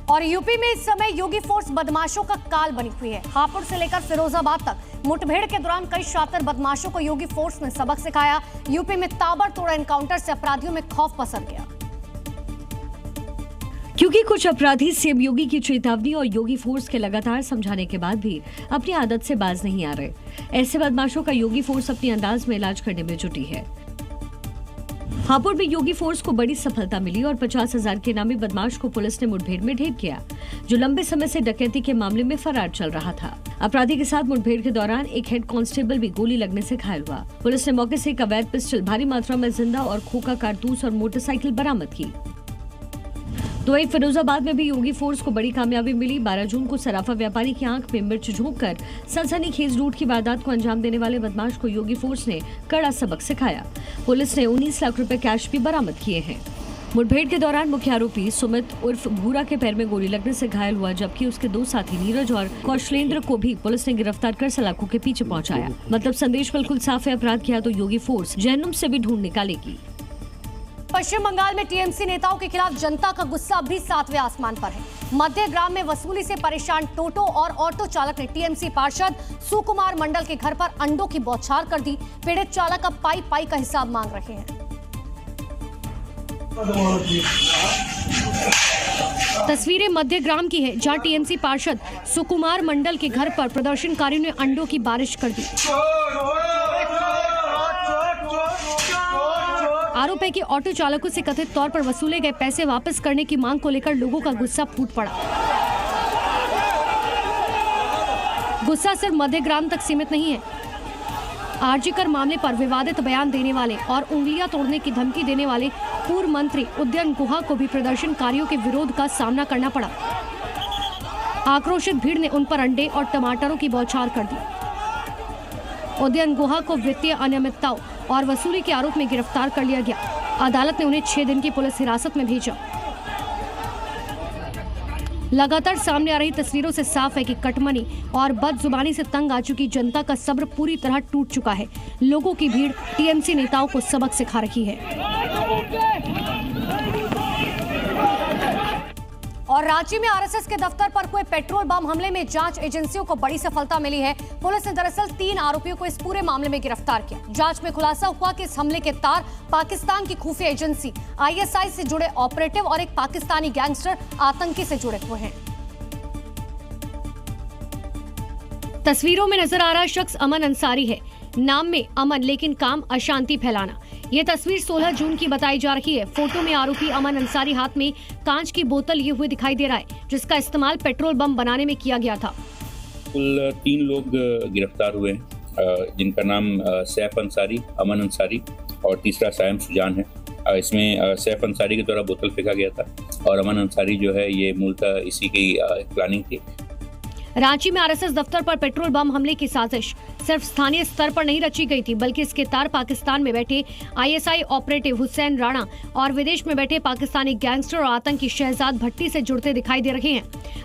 और यूपी में इस समय योगी फोर्स बदमाशों का काल बनी हुई है। हापुड़ से लेकर फिरोजाबाद तक मुठभेड़ के दौरान कई शातिर बदमाशों को योगी फोर्स ने सबक सिखाया। यूपी में ताबड़तोड़ एनकाउंटर से अपराधियों में खौफ पसर गया, क्योंकि कुछ अपराधी सीएम योगी की चेतावनी और योगी फोर्स के लगातार समझाने के बाद भी अपनी आदत से बाज नहीं आ रहे। ऐसे बदमाशों का योगी फोर्स अपनी अंदाज में इलाज करने में जुटी है। हापुड़ में योगी फोर्स को बड़ी सफलता मिली और 50,000 के इनामी बदमाश को पुलिस ने मुठभेड़ में ढेर किया, जो लंबे समय से डकैती के मामले में फरार चल रहा था। अपराधी के साथ मुठभेड़ के दौरान एक हेड कांस्टेबल भी गोली लगने से घायल हुआ। पुलिस ने मौके से एक अवैध पिस्टल, भारी मात्रा में जिंदा और खोखा कारतूस और मोटरसाइकिल बरामद की। तो वहीं फिरोजाबाद में भी योगी फोर्स को बड़ी कामयाबी मिली। 12 जून को सराफा व्यापारी की आंख में मिर्च झोंककर सनसनीखेज लूट की वारदात को अंजाम देने वाले बदमाश को योगी फोर्स ने कड़ा सबक सिखाया। पुलिस ने 19 लाख रुपए कैश भी बरामद किए हैं। मुठभेड़ के दौरान मुख्य आरोपी सुमित उर्फ भूरा के पैर में गोली लगने से घायल हुआ, जबकि उसके दो साथी नीरज और कौशलेंद्र को भी पुलिस ने गिरफ्तार कर सलाखों के पीछे पहुंचाया। मतलब संदेश बिल्कुल साफ है, अपराध किया तो योगी फोर्स जहन्नुम से भी ढूंढ निकालेगी। पश्चिम बंगाल में टीएमसी नेताओं के खिलाफ जनता का गुस्सा अभी 7वें आसमान पर है। मध्य ग्राम में वसूली से परेशान टोटो और ऑटो चालक ने टीएमसी पार्षद सुकुमार मंडल के घर पर अंडों की बौछार कर दी। पीड़ित चालक अब पाई पाई का हिसाब मांग रहे हैं। तस्वीरें मध्य ग्राम की है, जहां टीएमसी पार्षद सुकुमार मंडल के घर पर प्रदर्शनकारियों ने अंडों की बारिश कर दी। आरोप है कि ऑटो चालकों से कथित तौर पर वसूले गए पैसे वापस करने की मांग को लेकर लोगों का गुस्सा फूट पड़ा। गुस्सा सिर्फ मध्य ग्राम तक सीमित नहीं है। आरजीकर मामले पर विवादित बयान देने वाले और उंगलियां तोड़ने की धमकी देने वाले पूर्व मंत्री उदयन गुहा को भी प्रदर्शनकारियों के विरोध का सामना करना पड़ा। आक्रोशित भीड़ ने उन पर अंडे और टमाटरों की बौछार कर दी। उदयन गुहा को वित्तीय अनियमितताओं और वसूली के आरोप में गिरफ्तार कर लिया गया। अदालत ने उन्हें 6 दिन की पुलिस हिरासत में भेजा। लगातार सामने आ रही तस्वीरों से साफ है कि कटमनी और बदजुबानी से तंग आ चुकी जनता का सब्र पूरी तरह टूट चुका है। लोगों की भीड़ टीएमसी नेताओं को सबक सिखा रही है। और रांची में आरएसएस के दफ्तर पर हुए पेट्रोल बम हमले में जांच एजेंसियों को बड़ी सफलता मिली है। पुलिस ने दरअसल 3 आरोपियों को इस पूरे मामले में गिरफ्तार किया। जांच में खुलासा हुआ कि इस हमले के तार पाकिस्तान की खुफिया एजेंसी आईएसआई से जुड़े ऑपरेटिव और एक पाकिस्तानी गैंगस्टर आतंकी से जुड़े हुए हैं। तस्वीरों में नजर आ रहा शख्स अमन अंसारी है। नाम में अमन, लेकिन काम अशांति फैलाना। ये तस्वीर 16 जून की बताई जा रही है। फोटो में आरोपी अमन अंसारी हाथ में कांच की बोतल लिए हुए दिखाई दे रहा है, जिसका इस्तेमाल पेट्रोल बम बनाने में किया गया था। कुल 3 लोग गिरफ्तार हुए हैं, जिनका नाम सैफ अंसारी, अमन अंसारी और तीसरा सायम सुजान है। इसमें सैफ अंसारी के द्वारा बोतल फेंका गया था और अमन अंसारी जो है ये मूलतः इसी की प्लानिंग थी। रांची में आरएसएस दफ्तर पर पेट्रोल बम हमले की साजिश सिर्फ स्थानीय स्तर पर नहीं रची गई थी, बल्कि इसके तार पाकिस्तान में बैठे आईएसआई ऑपरेटिव हुसैन राणा और विदेश में बैठे पाकिस्तानी गैंगस्टर और आतंकी शहजाद भट्टी से जुड़ते दिखाई दे रहे हैं।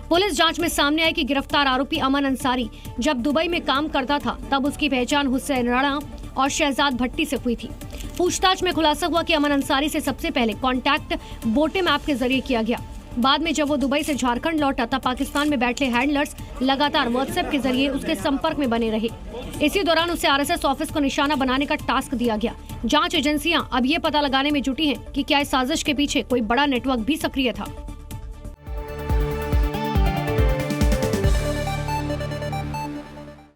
पुलिस जांच में सामने आया कि गिरफ्तार आरोपी अमन अंसारी जब दुबई में काम करता था, तब उसकी पहचान हुसैन राणा और शहजाद भट्टी से हुई थी। पूछताछ में खुलासा हुआ कि अमन अंसारी से सबसे पहले कॉन्टैक्ट बोटेम ऐप के जरिए किया गया। बाद में जब वो दुबई से झारखंड लौटा, तब पाकिस्तान में बैठे हैंडलर्स लगातार व्हाट्सएप के जरिए उसके संपर्क में बने रहे। इसी दौरान उसे आरएसएस ऑफिस को निशाना बनाने का टास्क दिया गया। जांच एजेंसियां अब ये पता लगाने में जुटी हैं कि क्या इस साजिश के पीछे कोई बड़ा नेटवर्क भी सक्रिय था।